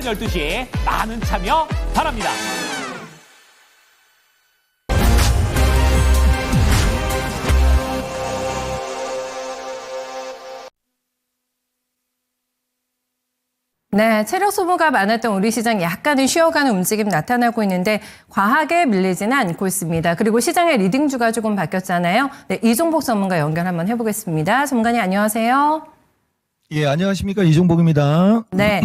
12시 많은 참여 바랍니다. 네, 체력 소모가 많았던 우리 시장 약간은 쉬어가는 움직임 나타나고 있는데 과하게 밀리지는 않고 있습니다. 그리고 시장의 리딩주가 조금 바뀌었잖아요. 네, 이종복 전문가 연결 한번 해보겠습니다. 전문가님 안녕하세요. 예, 안녕하십니까. 이종복입니다. 네.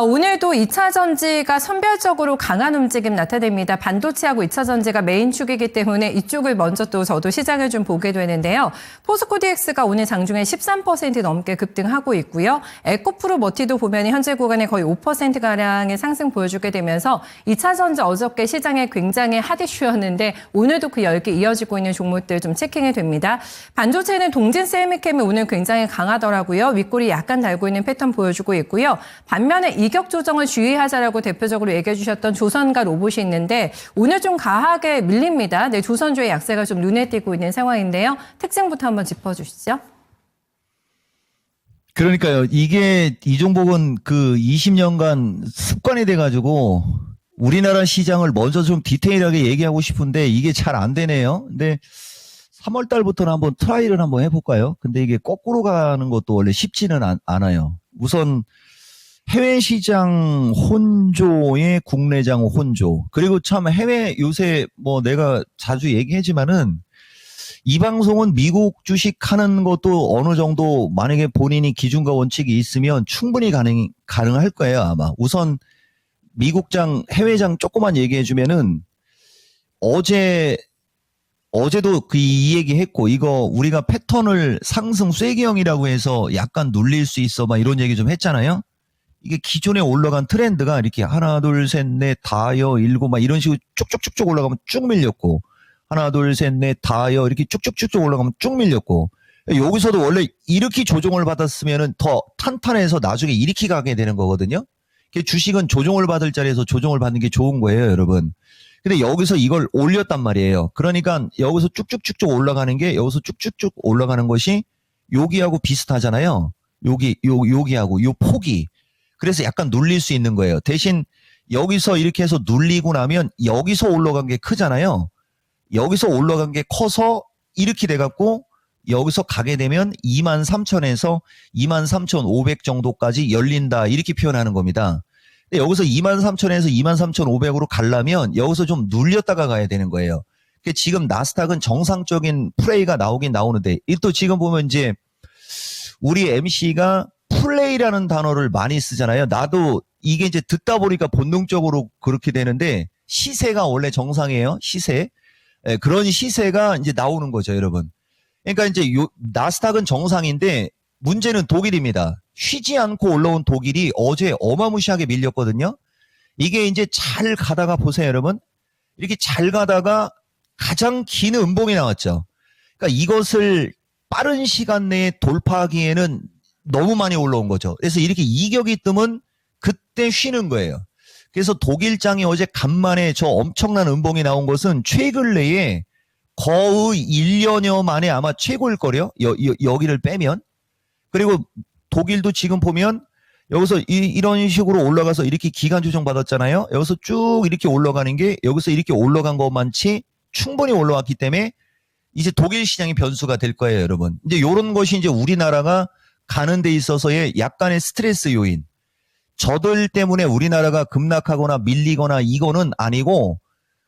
오늘도 2차 전지가 선별적으로 강한 움직임 나타냅니다. 반도체하고 2차 전지가 메인 축이기 때문에 이쪽을 먼저 또 저도 시장을 좀 보게 되는데요. 포스코 DX가 오늘 장중에 13% 넘게 급등하고 있고요. 에코프로 머티도 보면 현재 구간에 거의 5%가량의 상승 보여주게 되면서 2차 전지 어저께 시장에 굉장히 핫 이슈였는데 오늘도 그 열기 이어지고 있는 종목들 좀 체킹이 됩니다. 반도체는 동진 셀미캠이 오늘 굉장히 강하더라고요. 윗골이 약간 달고 있는 패턴 보여주고 있고요. 반면에 이격 조정을 주의하자라고 대표적으로 얘기해 주셨던 조선과 로봇이 있는데 오늘 좀 강하게 밀립니다. 네, 조선주의 약세가 좀 눈에 띄고 있는 상황인데요. 특징부터 한번 짚어주시죠. 그러니까요. 이게 이종복은 그 20년간 습관이 돼가지고 우리나라 시장을 먼저 좀 디테일하게 얘기하고 싶은데 이게 잘 안 되네요. 근데 3월 달부터는 한번 트라이를 한번 해볼까요? 근데 이게 거꾸로 가는 것도 원래 쉽지는 않아요. 우선 해외 시장 혼조에 국내장 혼조. 그리고 참 해외 요새 뭐 내가 자주 얘기하지만은 이 방송은 미국 주식 하는 것도 어느 정도 만약에 본인이 기준과 원칙이 있으면 충분히 가능할 거예요, 아마. 우선 미국장, 해외장 조금만 얘기해주면은 어제도 이 얘기 했고, 이거 우리가 패턴을 상승 쐐기형이라고 해서 약간 눌릴 수 있어, 막 이런 얘기 좀 했잖아요. 이게 기존에 올라간 트렌드가 이렇게 하나, 둘, 셋, 넷, 다여, 일곱, 막 이런 식으로 쭉쭉쭉쭉 올라가면 쭉 밀렸고, 하나, 둘, 셋, 넷, 다여, 이렇게 쭉쭉쭉쭉 올라가면 쭉 밀렸고, 여기서도 원래 이렇게 조정을 받았으면은 더 탄탄해서 나중에 이렇게 가게 되는 거거든요. 주식은 조정을 받을 자리에서 조정을 받는 게 좋은 거예요, 여러분. 근데 여기서 이걸 올렸단 말이에요. 그러니까 여기서 쭉쭉쭉쭉 올라가는 게 여기서 쭉쭉쭉 올라가는 것이 여기하고 비슷하잖아요. 여기하고 요 폭이. 그래서 약간 눌릴 수 있는 거예요. 대신 여기서 이렇게 해서 눌리고 나면 여기서 올라간 게 크잖아요. 여기서 올라간 게 커서 이렇게 돼갖고 여기서 가게 되면 23,000에서 23,500 정도까지 열린다. 이렇게 표현하는 겁니다. 근데 여기서 23,000에서 23,500으로 가려면 여기서 좀 눌렸다가 가야 되는 거예요. 지금 나스닥은 정상적인 플레이가 나오긴 나오는데 또 지금 보면 이제 우리 MC가 플레이라는 단어를 많이 쓰잖아요. 나도 이게 이제 듣다 보니까 본능적으로 그렇게 되는데 시세가 원래 정상이에요. 시세. 그런 시세가 이제 나오는 거죠, 여러분. 그러니까 이제 나스닥은 정상인데 문제는 독일입니다. 쉬지 않고 올라온 독일이 어제 어마무시하게 밀렸거든요. 이게 이제 잘 가다가 보세요, 여러분. 이렇게 잘 가다가 가장 긴 음봉이 나왔죠. 그러니까 이것을 빠른 시간 내에 돌파하기에는 너무 많이 올라온 거죠. 그래서 이렇게 이격이 뜨면 그때 쉬는 거예요. 그래서 독일장이 어제 간만에 저 엄청난 음봉이 나온 것은 최근래에 거의 1년여 만에 아마 최고일 거래요. 여기를 빼면. 그리고 독일도 지금 보면 여기서 이런 식으로 올라가서 이렇게 기간 조정 받았잖아요. 여기서 쭉 이렇게 올라가는 게 여기서 이렇게 올라간 것만치 충분히 올라왔기 때문에 이제 독일 시장이 변수가 될 거예요, 여러분. 이제 이런 것이 이제 우리나라가 가는 데 있어서의 약간의 스트레스 요인. 저들 때문에 우리나라가 급락하거나 밀리거나 이거는 아니고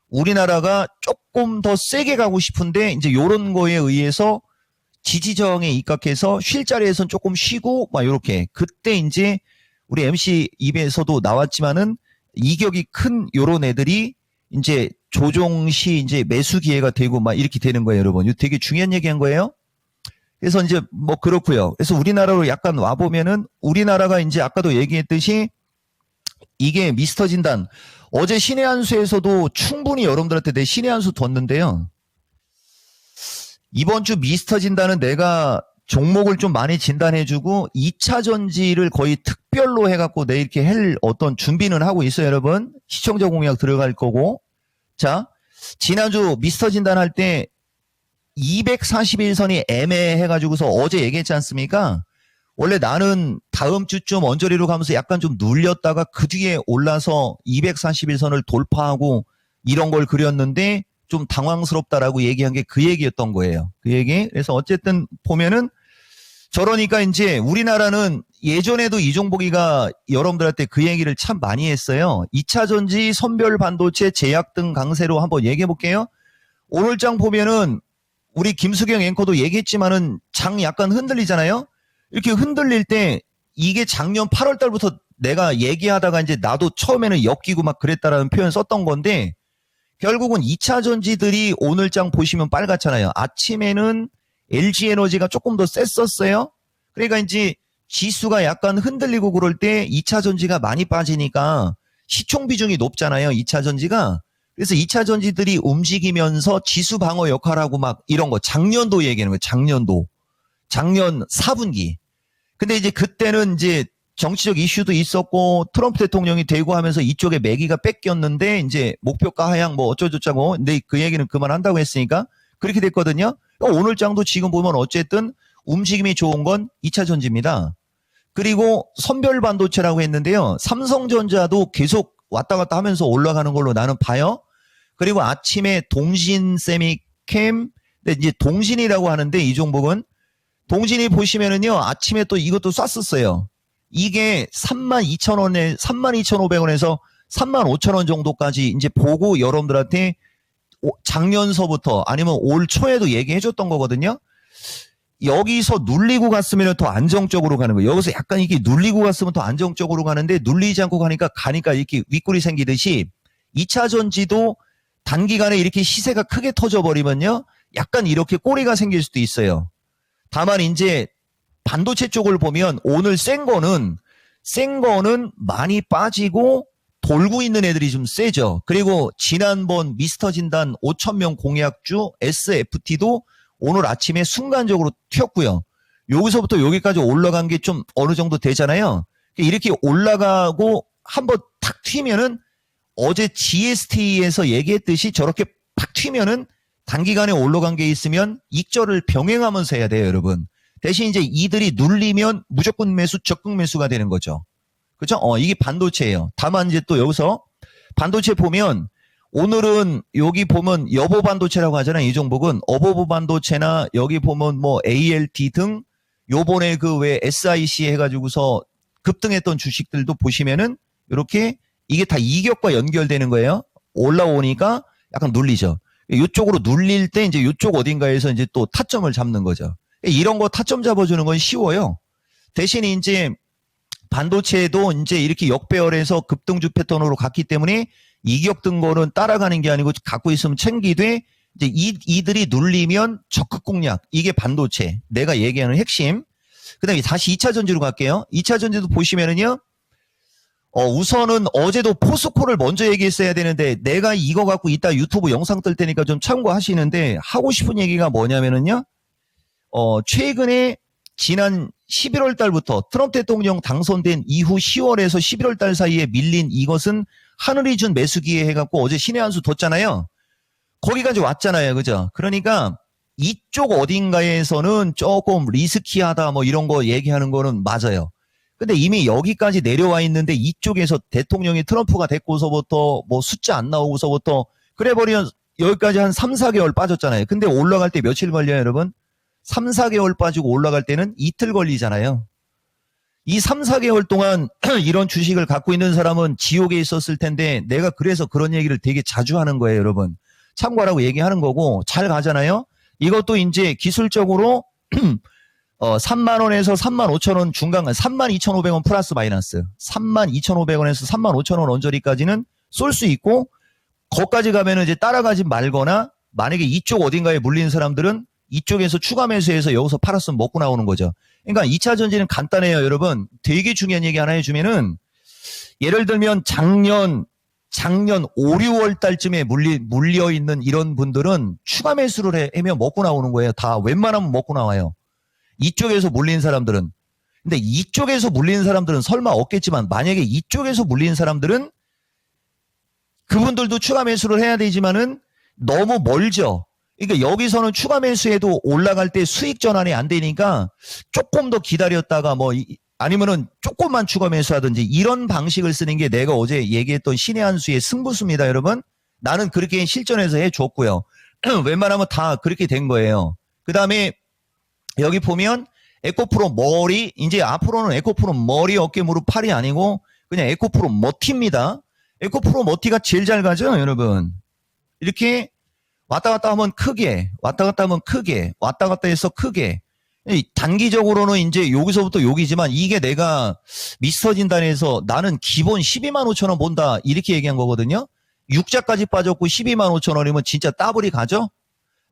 우리나라가 조금 더 세게 가고 싶은데 이제 이런 거에 의해서 지지저항에 입각해서 쉴 자리에선 조금 쉬고 막 요렇게 그때 이제 우리 MC 입에서도 나왔지만은 이격이 큰 요런 애들이 이제 조정 시 이제 매수 기회가 되고 막 이렇게 되는 거예요, 여러분. 이거 되게 중요한 얘기한 거예요. 그래서 이제 뭐 그렇고요. 그래서 우리나라로 약간 와 보면은 우리나라가 이제 아까도 얘기했듯이 이게 미스터 진단 어제 신의 한 수에서도 충분히 여러분들한테 내 신의 한 수 뒀는데요. 이번 주 미스터 진단은 내가 종목을 좀 많이 진단해주고 2차 전지를 거의 특별로 해갖고 내 이렇게 할 어떤 준비는 하고 있어요, 여러분. 시청자 공약 들어갈 거고. 자, 지난주 미스터 진단할 때 241선이 애매해가지고서 어제 얘기했지 않습니까? 원래 나는 다음 주쯤 언저리로 가면서 약간 좀 눌렸다가 그 뒤에 올라서 241선을 돌파하고 이런 걸 그렸는데 좀 당황스럽다라고 얘기한 게 그 얘기였던 거예요. 그 얘기. 그래서 어쨌든 보면은 저러니까 이제 우리나라는 예전에도 이종복이가 여러분들한테 그 얘기를 참 많이 했어요. 2차 전지, 선별 반도체, 제약 등 강세로 한번 얘기해 볼게요. 오늘 장 보면은 우리 김수경 앵커도 얘기했지만은 장 약간 흔들리잖아요. 이렇게 흔들릴 때 이게 작년 8월 달부터 내가 얘기하다가 이제 나도 처음에는 엮이고 막 그랬다라는 표현 썼던 건데 결국은 2차 전지들이 오늘 장 보시면 빨갛잖아요. 아침에는 LG 에너지가 조금 더 셌었어요. 그러니까 이제 지수가 약간 흔들리고 그럴 때 2차 전지가 많이 빠지니까 시총 비중이 높잖아요. 2차 전지가. 그래서 2차 전지들이 움직이면서 지수 방어 역할하고 막 이런 거 작년도 얘기하는 거예요. 작년도. 작년 4분기. 근데 이제 그때는 이제 정치적 이슈도 있었고 트럼프 대통령이 되고 하면서 이쪽에 매기가 뺏겼는데 이제 목표가 하향 뭐 어쩌고저쩌고 근데 그 얘기는 그만한다고 했으니까 그렇게 됐거든요. 오늘 장도 지금 보면 어쨌든 움직임이 좋은 건 2차 전지입니다. 그리고 선별 반도체라고 했는데요. 삼성전자도 계속 왔다 갔다 하면서 올라가는 걸로 나는 봐요. 그리고 아침에 동신 세미캠 근데 이제 동신이라고 하는데 이 종목은 동신이 보시면은요. 아침에 또 이것도 쐈었어요. 이게 32,000원에 32,500원에서 35,000원 정도까지 이제 보고 여러분들한테 작년서부터 아니면 올 초에도 얘기해 줬던 거거든요. 여기서 눌리고 갔으면 더 안정적으로 가는 거예요. 여기서 약간 이게 눌리고 갔으면 더 안정적으로 가는데 눌리지 않고 가니까 이렇게 윗골이 생기듯이 2차 전지도 단기간에 이렇게 시세가 크게 터져버리면요. 약간 이렇게 꼬리가 생길 수도 있어요. 다만 이제 반도체 쪽을 보면 오늘 센 거는 많이 빠지고 돌고 있는 애들이 좀 세죠. 그리고 지난번 미스터 진단 5,000명 공약주 SFT도 오늘 아침에 순간적으로 튀었고요. 여기서부터 여기까지 올라간 게 좀 어느 정도 되잖아요. 이렇게 올라가고 한번 탁 튀면은 어제 GST에서 얘기했듯이 저렇게 팍 튀면은 단기간에 올라간 게 있으면 익절을 병행하면서 해야 돼요, 여러분. 대신 이제 이들이 눌리면 무조건 매수, 적극 매수가 되는 거죠. 그죠? 이게 반도체예요. 다만 이제 또 여기서 반도체 보면 오늘은 여기 보면 여보 반도체라고 하잖아요. 이 종목은 어보보 반도체나 여기 보면 뭐 ALT 등 요번에 그 왜 SIC 해가지고서 급등했던 주식들도 보시면은 이렇게 이게 다 이격과 연결되는 거예요. 올라오니까 약간 눌리죠. 이쪽으로 눌릴 때 이제 이쪽 어딘가에서 이제 또 타점을 잡는 거죠. 이런 거 타점 잡아주는 건 쉬워요. 대신 이제 반도체도 이제 이렇게 역배열해서 급등주 패턴으로 갔기 때문에 이격 등 거는 따라가는 게 아니고 갖고 있으면 챙기되 이제 이들이 눌리면 적극 공략. 이게 반도체. 내가 얘기하는 핵심. 그 다음에 다시 2차 전지로 갈게요. 2차 전지도 보시면은요. 우선은 어제도 포스코를 먼저 얘기했어야 되는데 내가 이거 갖고 이따 유튜브 영상 뜰 테니까 좀 참고하시는데 하고 싶은 얘기가 뭐냐면은요. 최근에 지난 11월 달부터 트럼프 대통령 당선된 이후 10월에서 11월 달 사이에 밀린 이것은 하늘이 준 매수 기회 해갖고 어제 신의 한 수 뒀잖아요. 거기까지 왔잖아요. 그죠? 그러니까 이쪽 어딘가에서는 조금 리스키하다 뭐 이런 거 얘기하는 거는 맞아요. 근데 이미 여기까지 내려와 있는데 이쪽에서 대통령이 트럼프가 됐고서부터 뭐 숫자 안 나오고서부터 그래버리면 여기까지 한 3, 4개월 빠졌잖아요. 근데 올라갈 때 며칠 걸려요, 여러분? 3, 4개월 빠지고 올라갈 때는 이틀 걸리잖아요. 이 3, 4개월 동안 이런 주식을 갖고 있는 사람은 지옥에 있었을 텐데 내가 그래서 그런 얘기를 되게 자주 하는 거예요, 여러분. 참고하라고 얘기하는 거고 잘 가잖아요. 이것도 이제 기술적으로 3만 원에서 3만 5천 원 중간간 3만 2,500원 플러스 마이너스 3만 2,500원에서 3만 5천 원 언저리까지는 쏠 수 있고 거기까지 가면은 이제 따라가지 말거나 만약에 이쪽 어딘가에 물리는 사람들은 이쪽에서 추가 매수해서 여기서 팔았으면 먹고 나오는 거죠. 그러니까 2차 전지는 간단해요, 여러분. 되게 중요한 얘기 하나 해주면은 예를 들면 작년 5, 6월 달쯤에 물려 있는 이런 분들은 추가 매수를 하면 먹고 나오는 거예요. 다 웬만하면 먹고 나와요. 이쪽에서 물린 사람들은. 근데 이쪽에서 물리는 사람들은 설마 없겠지만 만약에 이쪽에서 물리는 사람들은 그분들도 추가 매수를 해야 되지만은 너무 멀죠. 그러니까 여기서는 추가 매수해도 올라갈 때 수익 전환이 안 되니까 조금 더 기다렸다가 뭐 아니면은 조금만 추가 매수하든지 이런 방식을 쓰는 게 내가 어제 얘기했던 신의 한 수의 승부수입니다, 여러분. 나는 그렇게 실전에서 해줬고요. 웬만하면 다 그렇게 된 거예요. 그 다음에 여기 보면 에코프로 머리, 이제 앞으로는 에코프로 머리, 어깨, 무릎, 팔이 아니고 그냥 에코프로 머티입니다. 에코프로 머티가 제일 잘 가죠, 여러분. 이렇게 왔다 갔다 하면 크게, 왔다 갔다 하면 크게, 왔다 갔다 해서 크게. 단기적으로는 이제 여기서부터 여기지만 이게 내가 미스터 진단에서 나는 기본 12만 5천 원 본다 이렇게 얘기한 거거든요. 육자까지 빠졌고 12만 5천 원이면 진짜 따블이 가죠.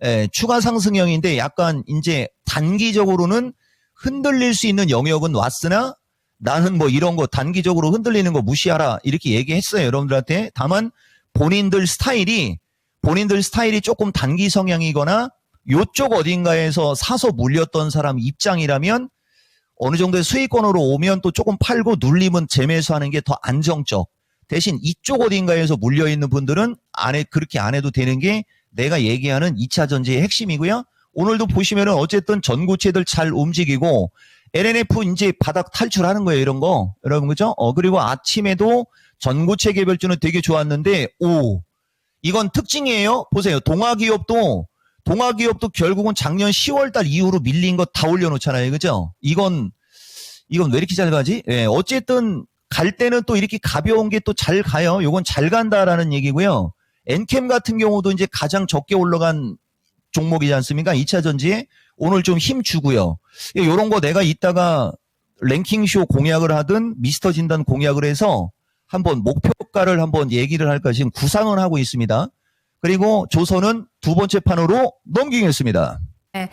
예, 추가 상승형인데 약간 이제 단기적으로는 흔들릴 수 있는 영역은 왔으나 나는 뭐 이런 거 단기적으로 흔들리는 거 무시하라 이렇게 얘기했어요, 여러분들한테. 다만 본인들 스타일이 조금 단기 성향이거나 요쪽 어딘가에서 사서 물렸던 사람 입장이라면 어느 정도의 수익권으로 오면 또 조금 팔고 눌리면 재매수하는 게 더 안정적. 대신 이쪽 어딘가에서 물려있는 분들은 그렇게 안 해도 되는 게 내가 얘기하는 2차 전지의 핵심이고요. 오늘도 보시면은 어쨌든 전고체들 잘 움직이고 LNF 이제 바닥 탈출하는 거예요, 이런 거. 여러분, 그죠? 그리고 아침에도 전고체 개별주는 되게 좋았는데, 이건 특징이에요. 보세요. 동아기업도 결국은 작년 10월 달 이후로 밀린 거 다 올려놓잖아요. 그죠? 이건 왜 이렇게 잘 가지? 예, 어쨌든 갈 때는 또 이렇게 가벼운 게 또 잘 가요. 요건 잘 간다라는 얘기고요. 엔캠 같은 경우도 이제 가장 적게 올라간 종목이지 않습니까? 2차 전지에 오늘 좀 힘 주고요. 요런 거 내가 이따가 랭킹쇼 공약을 하든 미스터 진단 공약을 해서 한번 목표가를 한번 얘기를 할까 지금 구상을 하고 있습니다. 그리고 조선은 두 번째 판으로 넘기겠습니다. 네.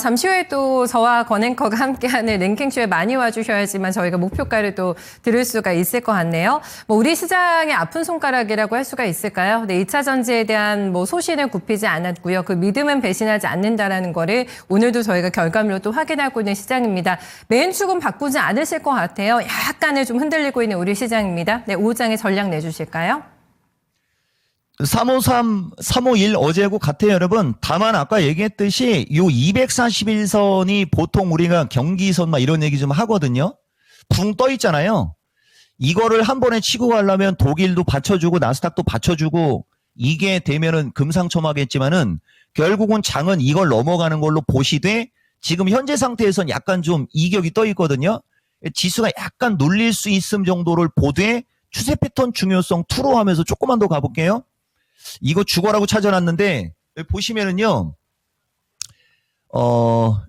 잠시 후에 또 저와 권앵커가 함께하는 랭킹쇼에 많이 와주셔야지만 저희가 목표가를 또 들을 수가 있을 것 같네요. 우리 시장의 아픈 손가락이라고 할 수가 있을까요? 네, 2차 전지에 대한 소신을 굽히지 않았고요. 그 믿음은 배신하지 않는다라는 거를 오늘도 저희가 결과물로 또 확인하고 있는 시장입니다. 메인 축은 바꾸지 않으실 것 같아요. 약간은 좀 흔들리고 있는 우리 시장입니다. 네, 5장의 전략 내주실까요? 353, 351 어제하고 같아요, 여러분. 다만 아까 얘기했듯이 요 241선이 보통 우리가 경기선 막 이런 얘기 좀 하거든요. 붕 떠 있잖아요. 이거를 한 번에 치고 가려면 독일도 받쳐주고 나스닥도 받쳐주고 이게 되면은 금상첨화겠지만은 결국은 장은 이걸 넘어가는 걸로 보시되 지금 현재 상태에선 약간 좀 이격이 떠 있거든요. 지수가 약간 눌릴 수 있음 정도를 보되 추세 패턴 중요성 2로 하면서 조금만 더 가볼게요. 이거 죽어라고 찾아놨는데 보시면은요.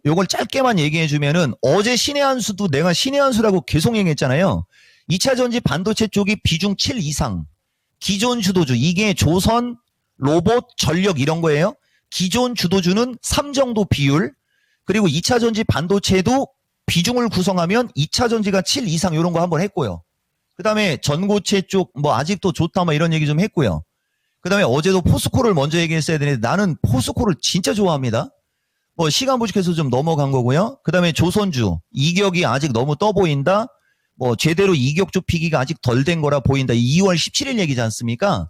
요걸 짧게만 얘기해 주면은 어제 신의 한 수도 내가 신의 한 수라고 계속 얘기했잖아요. 2차 전지 반도체 쪽이 비중 7 이상. 기존 주도주 이게 조선, 로봇, 전력 이런 거예요. 기존 주도주는 3 정도 비율. 그리고 2차 전지 반도체도 비중을 구성하면 2차 전지가 7 이상 이런 거 한번 했고요. 그다음에 전고체 쪽 아직도 좋다 이런 얘기 좀 했고요. 그 다음에 어제도 포스코를 먼저 얘기했어야 되는데 나는 포스코를 진짜 좋아합니다. 시간 부족해서 좀 넘어간 거고요. 그 다음에 조선주 이격이 아직 너무 떠 보인다. 제대로 이격 좁히기가 아직 덜 된 거라 보인다. 2월 17일 얘기지 않습니까?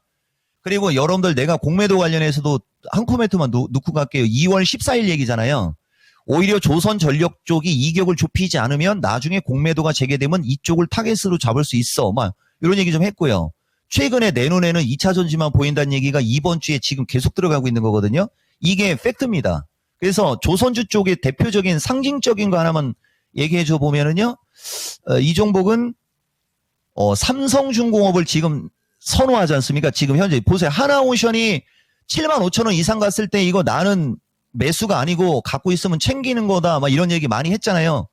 그리고 여러분들 내가 공매도 관련해서도 한 코멘트만 놓고 갈게요. 2월 14일 얘기잖아요. 오히려 조선전력 쪽이 이격을 좁히지 않으면 나중에 공매도가 재개되면 이쪽을 타겟으로 잡을 수 있어. 이런 얘기 좀 했고요. 최근에 내 눈에는 2차 전지만 보인다는 얘기가 이번 주에 지금 계속 들어가고 있는 거거든요. 이게 팩트입니다. 그래서 조선주 쪽의 대표적인 상징적인 거 하나만 얘기해 줘 보면은요. 이 종목은 삼성중공업을 지금 선호하지 않습니까? 지금 현재 보세요. 하나오션이 75,000원 이상 갔을 때 이거 나는 매수가 아니고 갖고 있으면 챙기는 거다. 이런 얘기 많이 했잖아요.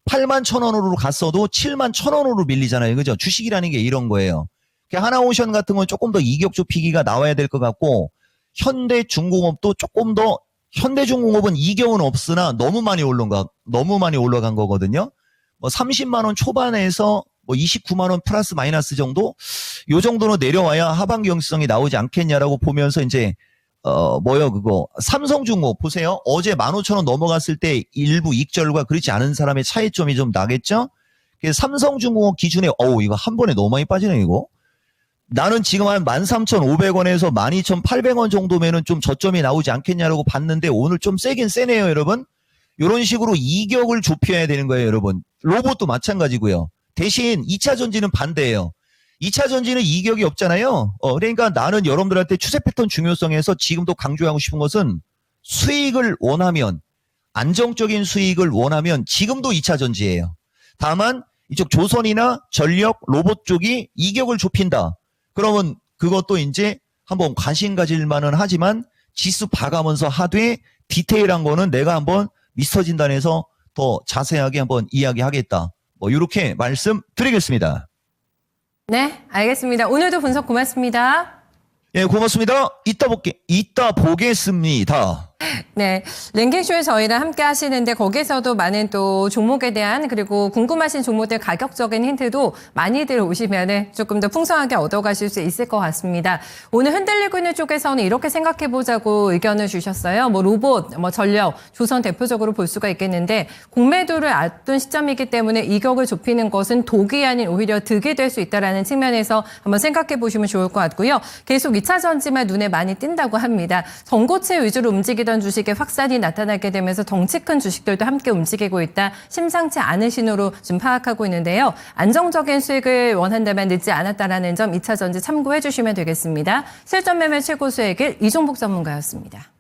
81,000원으로 갔어도 71,000원으로 밀리잖아요. 그죠? 주식이라는 게 이런 거예요. 하나오션 같은 건 조금 더 이격 좁히기가 나와야 될 것 같고 현대중공업도 조금 더 현대중공업은 이격은 없으나 너무 많이 올라간 거거든요. 30만 원 초반에서 29만 원 플러스 마이너스 정도 요 정도는 내려와야 하반기 형성이 나오지 않겠냐라고 보면서 이제 삼성중공업 보세요. 어제 15,000원 넘어갔을 때 일부 익절과 그렇지 않은 사람의 차이점이 좀 나겠죠. 삼성중공업 기준에 이거 한 번에 너무 많이 빠지네 이거. 나는 지금 한 13,500원에서 12,800원 정도면은 좀 저점이 나오지 않겠냐라고 봤는데 오늘 좀 세긴 세네요, 여러분. 이런 식으로 이격을 좁혀야 되는 거예요, 여러분. 로봇도 마찬가지고요. 대신 2차 전지는 반대예요. 2차 전지는 이격이 없잖아요. 그러니까 나는 여러분들한테 추세 패턴 중요성에서 지금도 강조하고 싶은 것은 수익을 원하면, 안정적인 수익을 원하면 지금도 2차 전지예요. 다만 이쪽 조선이나 전력, 로봇 쪽이 이격을 좁힌다. 그러면 그것도 이제 한번 관심 가질 만은 하지만 지수 봐가면서 하되 디테일한 거는 내가 한번 미스터 진단에서 더 자세하게 한번 이야기하겠다. 뭐 이렇게 말씀드리겠습니다. 네, 알겠습니다. 오늘도 분석 고맙습니다. 예, 고맙습니다. 이따 보겠습니다. 네, 랭킹쇼에 저희랑 함께 하시는데 거기서도 많은 또 종목에 대한 그리고 궁금하신 종목들 가격적인 힌트도 많이들 오시면은 조금 더 풍성하게 얻어가실 수 있을 것 같습니다. 오늘 흔들리고 있는 쪽에서는 이렇게 생각해보자고 의견을 주셨어요. 뭐 로봇, 뭐 전력, 조선 대표적으로 볼 수가 있겠는데 공매도를 앞둔 시점이기 때문에 이격을 좁히는 것은 독이 아닌 오히려 득이 될 수 있다라는 측면에서 한번 생각해보시면 좋을 것 같고요. 계속 2차 전지만 눈에 많이 띈다고 합니다. 전고체 위주로 움직이던 주식의 확산이 나타나게 되면서 덩치 큰 주식들도 함께 움직이고 있다. 심상치 않은 신호로 좀 파악하고 있는데요. 안정적인 수익을 원한다면 늦지 않았다라는 점 2차 전지 참고해 주시면 되겠습니다. 실전 매매 최고 수익일 이종복 전문가였습니다.